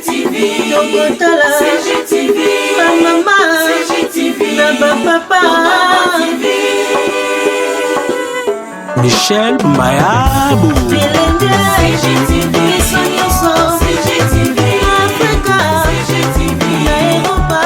CGTV, CGTV, maman, CGTV, papa, Michel Mayabou, CGTV, CGTV, Africa, CGTV, Europa.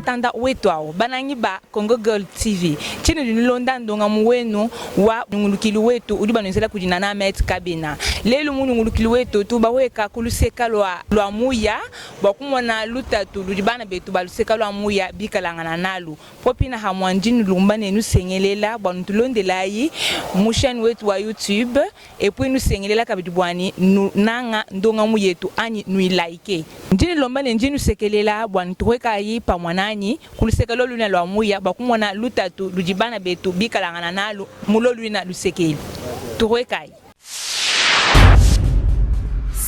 Tanda wetwao bananyi ba Congo Girl TV chini nilonda ndonga muwenu wa ngulukili wetu udi banozela kujina na met kabina lelo munu ngulukili wetu tuba weka kuluseka lwa Muya bakumona lutatu ludibana betu baluseka lwa Muya bikalangana nalu popina hamwanjini lumbane nu sengelela banutulondela yi mushani wetu wa YouTube epui nu sengelela kabidibwani nanga ndonga muyetu ani nu like njini lombane njini sekelela bwantuweka yi pamwana kuluseka loluna lwa Muya bakumona lutatu lujibana betu bikalangana nalu muloluna lusekeli tuwekai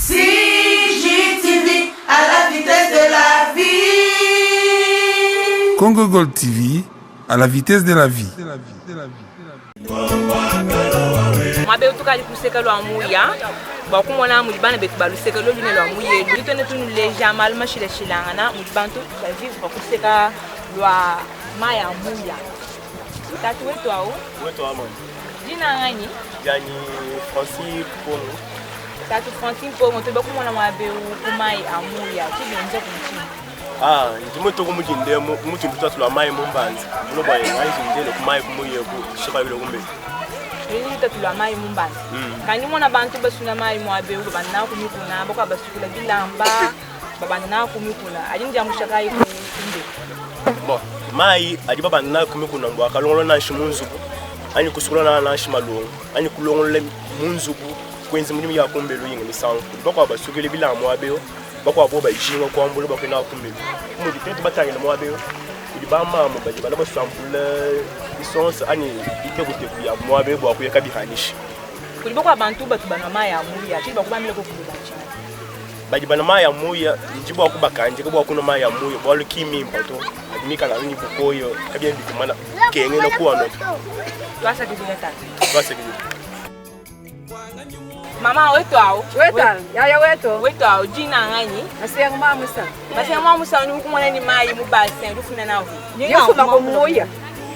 CGTV à la vitesse de la vie. Congo Gold TV à la vitesse de la vie. Mabe utukali kuluseka lwa Muya bakumona mulibana betu baluseka loluna lwa Muya lutone tunu leja malma shilangana mulibantu vivre kuluseka lwa Maya Muya. Tatu wetu au? Wetu amon. Jina ngani? Yani Francis Pono. Tatu Francis Pono to bakumona mabe ukumai amuya chibenze kumchini. Ndimo to kumujinde mutu ntatu lwa Mayi mumbanzi. Muno bwa yanzi ndele kumayi kumuye ku shiba bile kumbe. Eli tatu lwa Mayi mumbanzi. Kanyi mona bantu basuna Mayi mwabe ubana kumikuna bako basukula bilamba babana kumikuna ajinja mushakayi kumbe. Bon, Mayi adiba bana kumikuna ngwa kalongolo na shimunzubu. Ani kusukula na shimalongo. Ani kulongolo munzubu kwenzi munimi ya kumbelo yinga misango. Bako basukule bilamba mwabe bako aboba ijinga kwambule bako na kumbelo. Mu ditete batangela mwabe ibama mu baje bala basampule isonse ani ikebute kuya mwabe bwa kuyeka bihanishi. Kulibo kwa bantu batu bana Mayi amuya chiba kubamile ko kubacha. Baji bana Mayi amuya njibwa kubakanje ko bwa kuno Mayi amuya bwa lukimi mpato adimika na ni bukoyo kabye bikumana kenge no kuano. Twasa kidileta. Twasa kidileta. Mama wetu au? Weta, yaya wetu. Wetu au jina ngani? Asiyangu mamusa. Basi mamusa ni kumona ni Mayi mubase rufuna nawo. Yesu makomuya.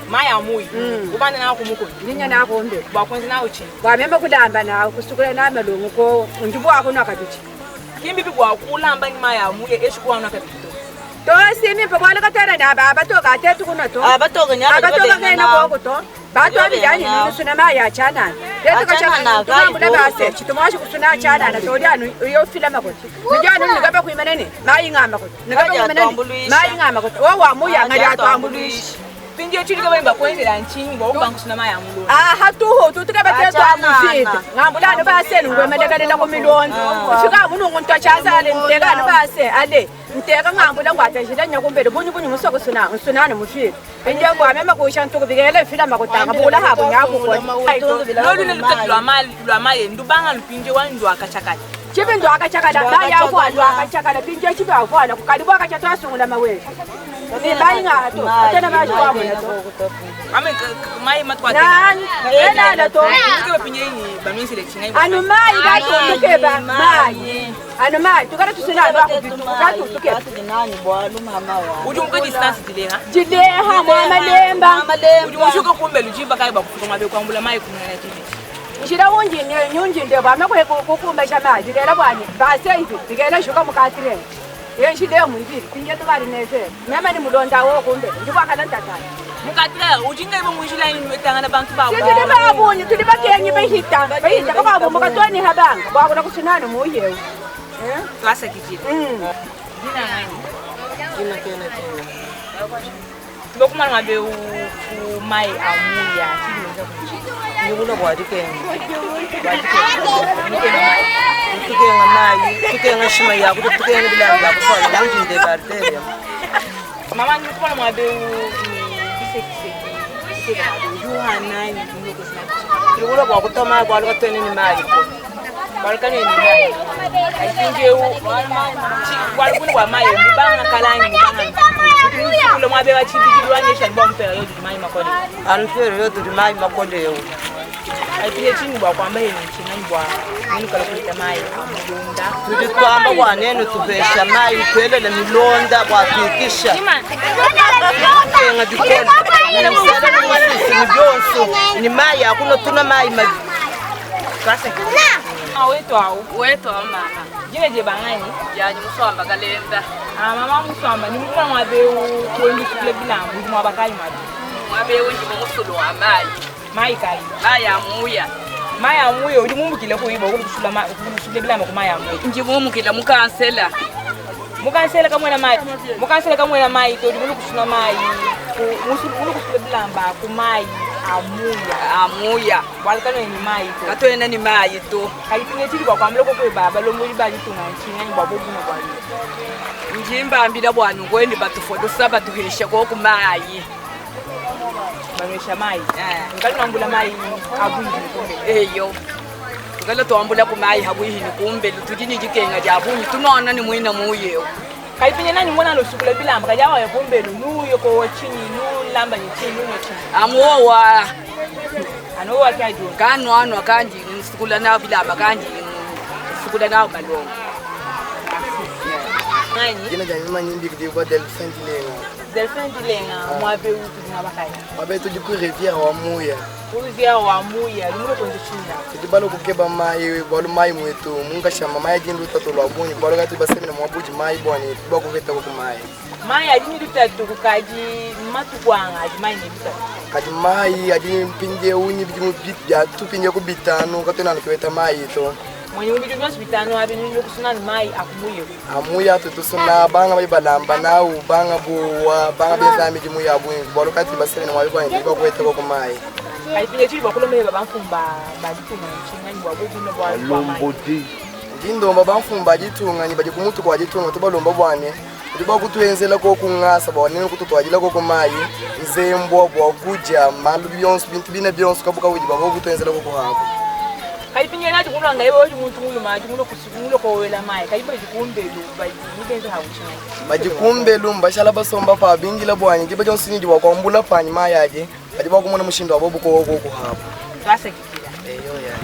Mayi amuya. Ubana nawo kumuko. Ninya nakombe. Bakwenzi nawo chi. Bamemba kudamba nawo kusukula na malungu ko unjibu ako nakatuchi. Kimbi bikwa kulamba ni Mayi amuya eshikuwa nakapito. To simi pokwana katara na baba to ka tetu kuna to. Abatoga nyama. Abatoga ngena ko to. Bato abijani ni suna Mayi achana. Tetu kachana na base chitumashi kusuna achana na tori anu yo filama ko. Nijana ni ngaba kuimanene Mayi ngama ko. Ngaba kuimanene Mayi ngama ko. Wa Muya ngari atwambuluishi. Pinje chiri kaba imba kwenzela nchinyi ngo bangu suna Mayi amulo. Hatuho tutika batetu amufite. Ngambula no base ngwe medekana ko milondo. Fika munungu ntachaza ale nteka no base ale. Nteka ngambula ngwatashira nyakumbere bunyu musoko suna no mufite. Pinje ngwa mema ko shantuko bigele fila makotanga bula habo nyako ko. Lolu ne lutatu lwa Mayi ndubanga lupinje wandu akachakala. Chibi ndo akachakala na yako ndo akachakala pinje chibi avana kukalibu akachatwa sungula mawe. Bayi ngato atena baje kwa mwana to. Ame Mayi matwa Nana na to. Kike pinje ni baminsi le chinai. Anu Mayi gato tukeba Mayi. Anu Mayi tukara tusina ndo akubitu gato tukeba. Nani bwalu mama wa. Ujumko distance dilenga. Jideha mama lemba. Ujumshuka kumbe lujiba kai bakufuka mabe kwambula Mayi kumwana TV. Njira wonji nyunji nde ba makwe kukumba chama digela bwani ba saizi digela shuka mukatire yenshi de munji pinje to bari neze nyama ni mulonda wo kumbe ndikwa kana ntakana mukatire ujinga ibo munjila ni wetanga na bantu bawo tidi ba bunyi tidi ba kenyi behita kwa bo mukatoni habanga bwa kuna kusinana muyewe twasa kijira dina ngani Jina kena. Bokumana mabe u Mayi amuya chibenza kumchini. Yubulo bwadikenge. Tukenga Mayi, tukenga shima ya kutukenga bilanga kufa langi nde barteria. Mama ni kumana mabe u biseki Yohana ni ndoko sana. Yubulo bwa kutoma bwa lukatene ni Mayi ko. Balkani ni Mayi. Ayinge u walukuni wa Mayi mbanga kalangi mbanga. Kulo mwabe wa chibikirwa nyesha bombe yo Mayi makode. Alfero yo Mayi makode yo. Aipile chini bwa kwamba yeye chini bwa nini kala kuleta Mayi amulonda. Tuditwamba bwanene tuvesha Mayi twelele milonda bwatwikisha. Kenga dikona. Ni byonso ni Mayi akuno tuna Mayi maji. Kase. Wetu mama. Jine je bangani? Ya ni musamba kalenda. Mama musamba ni mukwa mwabe kwendi kule bilambu mwa bakali mwabe. Mwabe wengi musulu wa Mayi. Mayi kai. Mayi amuya. Mayi amuya uli mumbukile ko ibo kulusula bilambu ko Mayi amuya. Nje mumbukile mukansela. Mukansela kamwe na Mayi. Mukansela kamwe na Mayi to uli kusuna Mayi. Musulu kusula bilamba ko Mayi amuya. Walkano ni Mayi to. Katwena ni Mayi to. Kalipinye tili kwa kwamlo ko baba lo muri bali tunga nchinya babo buno kwa hiyo. Njimba ambira bwana ngweni batufodo saba tuhirisha ko ku Mayi. Banisha Mayi. Ngalo nambula Mayi abuyi kumbe. Eyo. Ngalo toambula ku Mayi habuyi ni kumbe tutini jikenga jabuyi tunaona ni mwina muyo. Kalipinye nani mwana lo sukula bilamba kajawa ya kumbe nuyo ko chini nu lamba ni chini nu chini. Amuwa. Anowa kajo. Kanwa kanji sukula na bilamba kanji sukula na balongo. Nani? Jina jani mama nyimbi kidibwa Delphine Dilenga. Delphine Dilenga mwabe utu na bakaya. Mwabe tuji ku Rivière wa Muya. Rivière wa Muya limulo konje china. Tudibalo kukeba Mayi balo Mayi mwetu munga shama Mayi jindu tato lwa bunyi balo gati basemi na Mbujimayi bwani tuba kuketa ku Mayi. Mayi ajini dutatu kukaji matu kwanga Mayi ni dutatu. Kadi Mayi ajini mpinje unyi bijimu bitya tupinje ku bitano katena nikweta Mayi to. Mwenye ubidu byansi bitano abini kusuna ni Mayi akumuyo. Amuya tutusuna banga bayibalamba nawu banga Bowa banga bezami jimu ya bunyi balo gati basemi na Mayi bwani tuba kuketa ku Mayi. Kalipinye chili bakulome babamfumba badituma nchinga ni bwabuno bwa Mayi. Ndindo babamfumba jitunga ni baje kumutu kwa jitunga tubalomba bwane. Tuba kutwenzela ko kungasa bwanene kututwajila ko Mayi nzembo bwa kuja malu byonse bintu bine byonse kabuka wiji babo kutwenzela ko hapo. Kalipinye nati kulanga yebo umuntu mulo maji mulo kusumulo ko wela Mayi kalipa jikumbelu baji nibenza hawuchina. Bajikumbelu mbashala basomba pa bingila bwanye jiba jonse niji wakwambula pani Mayi aje baje bakumona mushindo wabo ko hapo. Twase kikila. Eyo ya.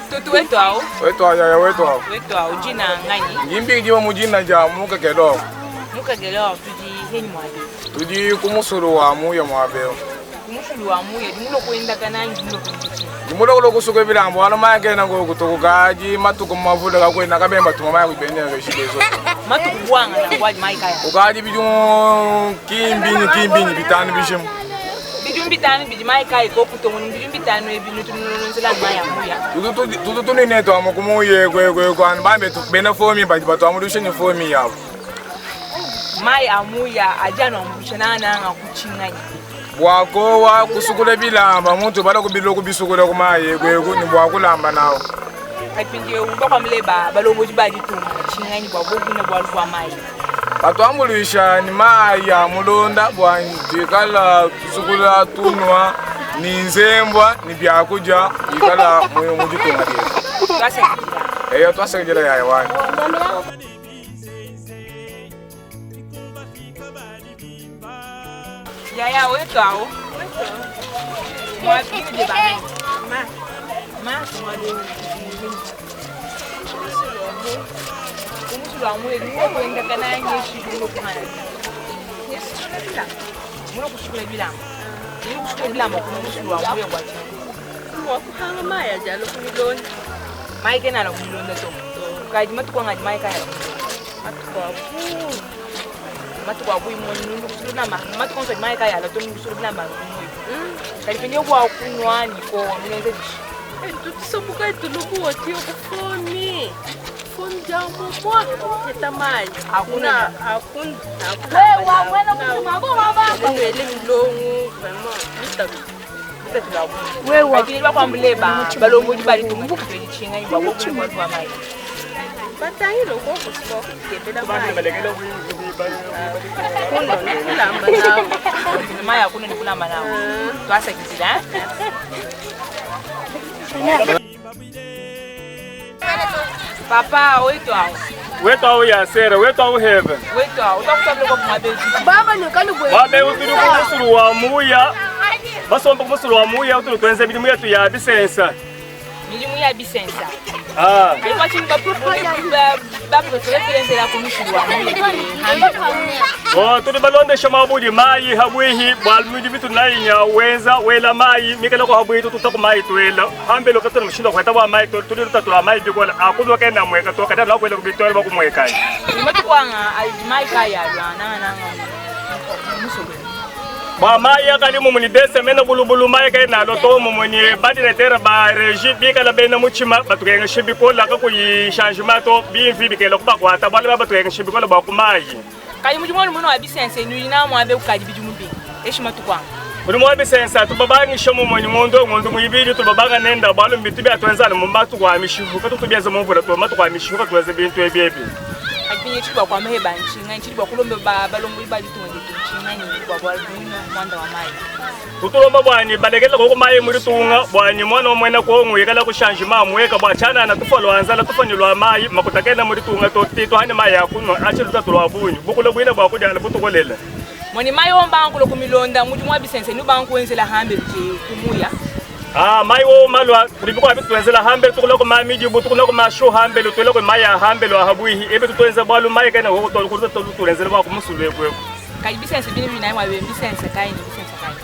Tutu wetu ao. Wetu ya wetu ao. Wetu ao jina ngani? Ngimbi jiwa mujina ja muka kelo. Muka kelo tuji heni mwaje. Tuji kumusuru wa Muya mwabeo. Kumusuru wa Muya dimulo kwenda kana ndimulo kundichi. Dimulo ko kusuka bilambo ana Mayi kena ngo kutokukaji matuko mavuda ka kwenda kabemba tuma Mayi kubenya ngeshidezo. Matuko bwanga na kwaji Mayi kaya. Ukaji bijum kimbini bitanu bishimu. Bijum bitanu biji Mayi kaya ko kutongo bijum bitanu ebinu tununzela Mayi amuya. Tutu tuneto amukumuye kwe kwan bambe tukbena fomi baji batu amudushenye fomi yabo. Mayi amuya ajana omushana nga kuchinganya. Bwako wa kusukula bilamba muntu bala kubilo kubisukula ku Mayi kwe ni bwakulamba nawo. Kapinje ubakwa mleba balongo jibaji tunga chinganya bwabuguna bwalwa Mayi. Batwambulisha ni Mayi amulonda bwanjikala kusukula tunwa ni nzembwa ni byakuja ikala mujitunga lye. Twase kikila. Eyo twasengera yaye wani. Yaya wetu ao. Mwabili de bangani. Ma mwalo. Kumusulu amuye niwo kwenda kana nyeshi kuno kuhana. Yes. Muno kushukula bilamba. Ni kushukula bilamba kumusulu amuye kwacha. Kwa kuhanga Mayi ajalo kumilonda. Mayi kena la kumilonda to. Kaji matuko ngaji Mayi kaya. Matuko abuyi mwani kusulu bilamba. Matuko ngaji Mayi kaya la to kusulu bilamba. Kalipinye kwa Kunua ni ko mwenze dishi. Tutisombuka itulubu wati okufoni. Foni jamu mwa eta Mayi. Hakuna. Wewe mwana mtumabo baba. Ele mlongo vraiment mitabu. Wewe lakini bakwa mleba balongo jibali tumbuka tulichinga ni babo kwa Mayi. Batahilo ko kusoko kebela Mayi. Mayi hakuna ni kulamba nao. Twasa kitila. Papa wetu ao. Wetu au ya sera, wetu au heaven. Wetu ao utakutabile kwa kumabezi. Baba ni kani bwe. Babe utiri kumusuru wa Muya. basomba kumusulu wa Muya utulutwenze milimu yetu ya bisensa. Milimu ya bisensa. Ah. Kwa chini ba preference la kumusulu wa Muya. Oh, tuli balonde shama Mbujimayi habwihi balmudi bitu nainya wenza wela Mayi mikela ko habwihi tutaku Mayi twela. Hambelo katana mushinda kweta wa Mayi tuli tutatu Mayi bikola akulu kenda mweka to kada la kwela kubitwala bakumweka. Matu kwanga Mayi kaya na musulu. Ba Mayi akali mumuni dese mena bulubulu Mayi kay na loto mumuni badile terre ba regi bikala bena muchima batukenga shibikola ka kuyi changement to bienvi bikela ko bakwata bala batukenga shibikola ba ku Mayi. Kayi mujumoni muno abisense nuyina mu abe ukadi bijumubi eshima tukwanga Mulimu abisensa tubabangi shomo mwenye ngondo mwibiri tubabaga nenda balo mbitubi atwenzana mu matu kwa mishivu ka tutubiaza mu mvura to matu kwa mishivu ka tuweze bintu ebyebe akibinye chibwa kwa meheba nchinga chibwa kulombe balongo ibali tunge tuchinga ni kwa mwanda wa Mayi tutulomba bwani badekela ko Mayi muri tunga bwani mwana omwena ko nguyekala ku changement mweka bwachana na tufalo anzala tufanyilwa Mayi makutakena muri tunga to tito hani Mayi akuno achilu tatulwa bunyu bukulo bwina bwa kujana butukolela Mwani Mayi ombangulo kumilonda muju mwabisense nubangu wenzela hambe kumuya. Mayi wo malwa kulibiko abitwenzela hambe tukula ko mamiji butukula ko masho hambe lutwela ko Mayi hambe lo habwihi ebe tutwenza bwalu Mayi kana wo tolo kuruta tulenzela ba kumusulu ekwe. Kayi bisense bini binayi mwabe bisense kayi ni bisense kayi.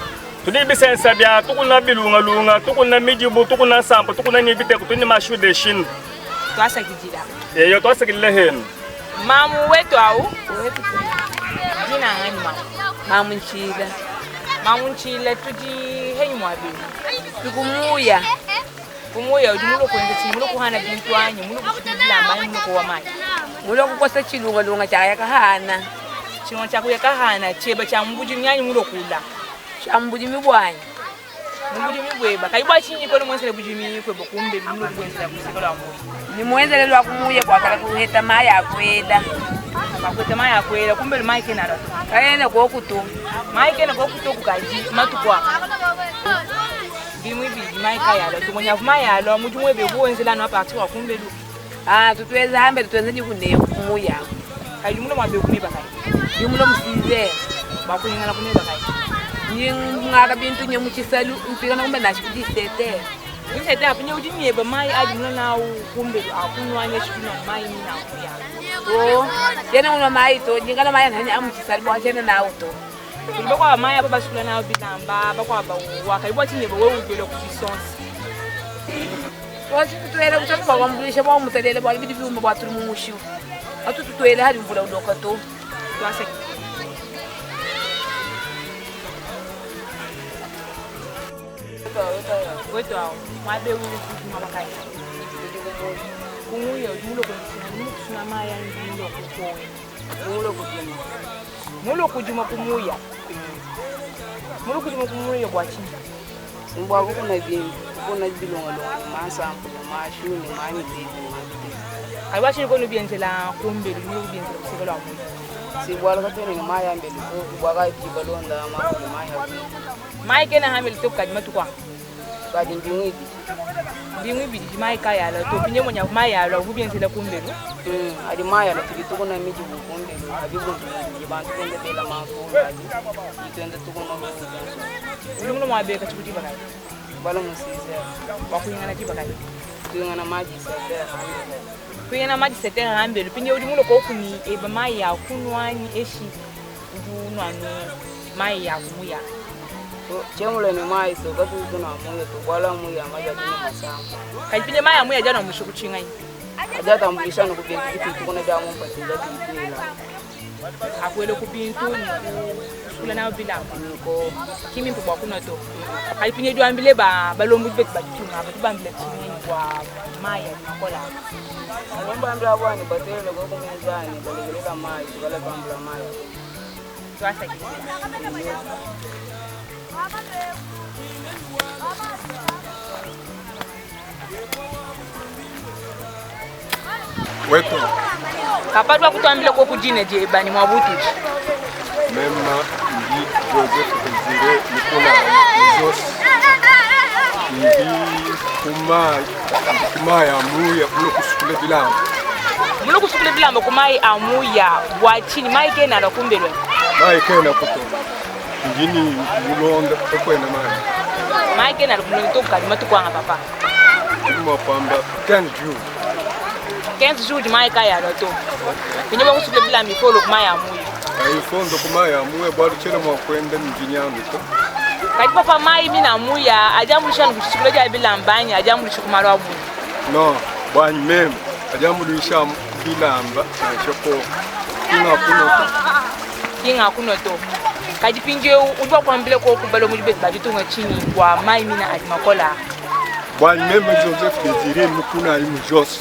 Tuli bisense bya tukuna bilunga lunga tukuna mijibu tukuna sampo tukuna ni biteko tuni mashu de shin. Twasa kijira. Yo twasa kile hen. Mamu wetu au wetu. Jina ngani mamu? Mamu nchile tuji henyi mwabi. Tukumuya. Kumuya ujumulo kwenye chimulo kuhana bintu anyi mulo kushikila Mayi mulo kwa Mayi. Mulo kukosa chilunga lunga chaya kahana. Chilunga chakuya kahana cheba cha Mbujimayi mulo kula. Cha Mbujimayi. Mbujimayi kayibwa chinyi ko mwensele Mbujimayi ko bokumbe mulo kwenzela kusikala Muya. Ni mwenzele lwa kumuya kwa kala kuheta Mayi akwela. Bakwete Mayi akwela kumbe Mayi kenala. Kaena ko kutu. Mayi kena ko kutu kukaji matukwa. Bimwi biji Mayi kaya lo tumonya Mayi alo mujumwe be wenzela no apati wa kumbe lu. Tutweza hambe tutwenze ndi kune kumuya. Kayi mulo mwabe kuniba kayi. Yumulo msize. Bakunyangana kuniba kayi. Ngaka bintu nyemuchisalu mpika na kumbe nashikuti sete. Sete apinye ujinyeba Mayi adi mulo na kumbe akunwa nyeshikuna Mayi mina kuya. Yena uno Mayi to jingala Mayi nanya amuchisalu bwa chena na auto. Bakwa Mayi abasukula na binamba bakwa bawa kayibwa chinyeba we ugelo ku bisonsi. Wasi tutwela kuchapa kwa mbulisha bwa mutelele bwa bidi byumba bwa turi mu mushu. Atu tutwela hadi mvula udoka to. Twase wetu hao mwabe ule kujuma bakaya kumuya mulo kusuna Mayi mulo kukowe mulo kujuma kumuya bwachi mbwa kuna bintu kuna bilonga longa masampo mashuni mani bibi aiwachi ko nubienzela kumbe mulo kubienzela kusikala Muya sibwala katene Mayi ambele ko bwaga kibalonda Mayi kena hamel to kadima tukwa kadi ndimwi bidi Mayi kaya la to pinye monya Mayi ala kubienzela kumbe adi Mayi ala tukuna miji kumbe adi bodu bantu kende bela mafo adi itende tukuna mulo mwabe ka chikuti bakaya balo musize bakuyangana kibakaya tuyangana maji sete kuyana maji sete hambele pinye udi mulo ko kuni eba Mayi ya kunwani eshi ndunwanu Mayi ya kumuya chemulo ni Mayi so katu tuna Muya to kwala Muya maja tuna masamba kai pinye Mayi Muya jana mushuku chingai ajata mbishano kubintu kitu tukuna damu mpatila kitela akwele kubintu kula na bila ko kimi mpo kuna to kai pinye do ambile balombu bet batunga batubambile chingai kwa Mayi makola ngomba ambla bwani batele ko kumezani balegeleka Mayi kala bambla Mayi twasa wetu kapatwa kutambile ko kujine je bani mwabutu mema ndi Joseph Zire nikuna Jose ndi kuma ya Muya mulo kusukule bilambo kumayi amuya bwachini Mayi kena la kumbelwe Mayi kena kuto Ngini mulonda okwena mai. Mai kena kumulonda kalima tukwanga papa. Kuma pamba 15 jours. 15 jours de mai kaya loto. Kinyo ba kusubira bila mikolo kuma ya muyi. Ai fondo kuma ya muyi bado chele mwa kwenda mjinyangu to. Kati papa mai mina muya ajamulisha kusubira ja bila mbanya ajamulisha kumalwa bu. No, bwana mem ajamulisha bilamba shoko. Kinga kunoto. Kati pinge udwa kwambile ko kubalo mulibe bajitunga chini kwa mai mina alimakola. Bwana mem Joseph Desire mukuna imu Jos.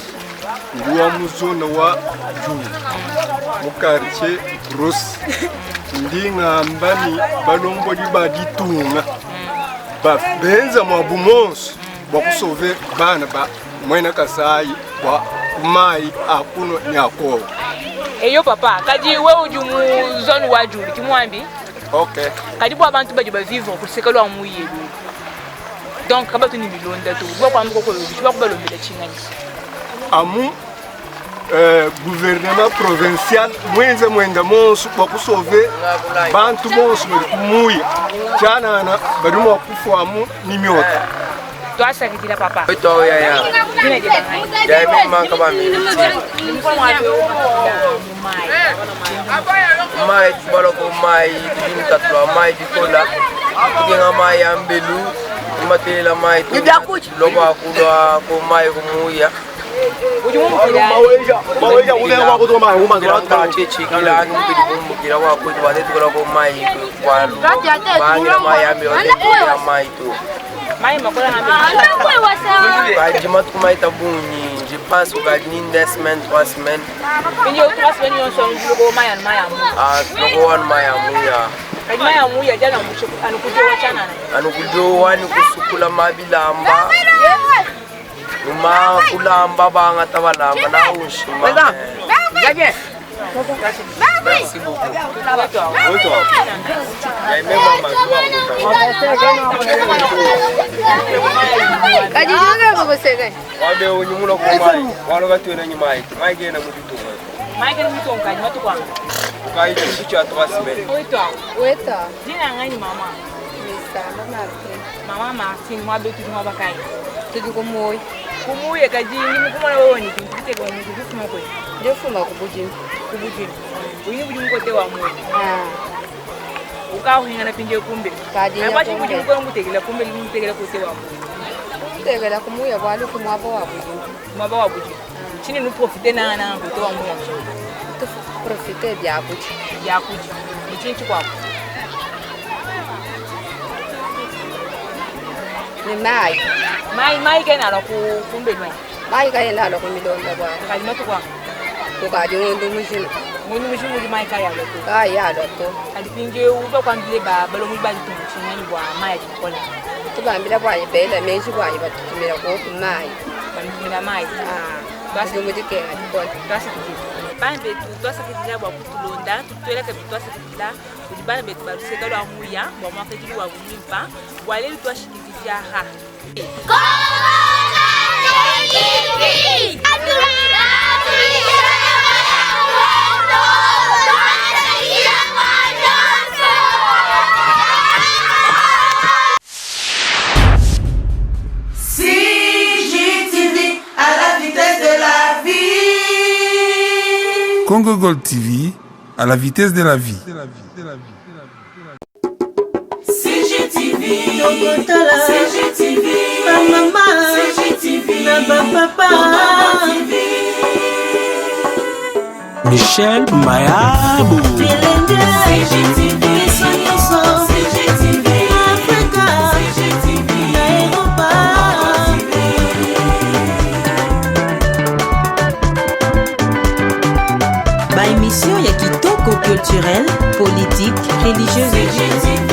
Ndiwa muzona wa juu mukarche Rus ndinga mbani balombo di baditunga ba benza mwabumons bakusove bana ba mwena kasai wa mai akuno nyako. Eyo papa kadi we ujumu zone wa juu kimwambi. Okay. Kadi bo abantu baje ba vivre kusekelo amuye. Donc kaba tuni milonda to bo kwa mko ko bichwa ko balombela chingani. Amu gouvernement provincial mwenze mwenda monsu bakusove bantu monsu Muya chana baduma kufamu ni myota. Twasa kitila papa. Oito ya. Ya mimi manka ba mimi. Mai balo ko mai dini tatlo mai dikola. Kinga mai ambelu matela mai to. Logo akula ko mai ko Muya. Maweja ule wa kutoka mai umangela chechi kila anu bidimu kila wa ko wale to ko mai kwa bangira mai ambe wale mai to. Mai makola hambe. Jimat kuma itabuni, je pense au gardien 2 semaines, 3 semaines. Pinyo 3 semaines on son logo mai an mai amu. Logo wan mai amuya. Kadi mai amuya jana musho anukujo wachana na. Anukujo wani kusukula mabilamba. Uma kulamba banga tabalamba na unshima. Gaje. Merci beaucoup. Kaji juga apa besar? Wabe unyumulo kumai, walo gatu na nyimai. Mai gena muditunga. Mai gena muditunga kaji matu kwa. Kai tuntu cha 3 semaines. Oito. Dina ngani mama? Misa, mama Martin, mwa betu mwa bakai. Tudu kumoi. Kumuye kaji ni mukuma wewe ni kipite kwa mtu kufuma kwa. Ndio fuma kubujini. Kubujini. Uyi bujini kote wa mwe. Ukaho ngana pinje kumbe. Kaji. Na bachi bujini kwa mutegela kumbe ni mutegela kote wa mwe. Mutegela kumuya bwali kumwabo wa bujini. Mwabo wa bujini. Chini nu profite na kote wa mwe. Tu profite bya bujini. Bya bujini. Ni chinchi kwa. Ni mai. Mai kena la kumbe mai. Mai kena la kumilonda bwa. Kaji matu kwa. Tukaji ngundu mujini. Mundu mujini di mai kaya loto. Kaya loto. Kadi pinje uba kwambile balo mu bali tumuchingani bwa mai kola. Tubambira bwa ibela menshi bwa ibatumira ko kumai. Balitumira mai. Basi mudike ngati basi bambe tutwasa kitila bwa kutulonda tutwela ka bitwasa kitila ulibana betu baluseka lwa Muya bwa mwaka jili wa bunimpa wale twashikizia ha Congo Gold TV, à la vitesse de la vie. CGTV, CGTV, maman, CGTV, papa, Michel Mayabo, CGTV, CGTV, Africa, CGTV, Europa. Ba émission ya kitoko culturel, politique, religieuse.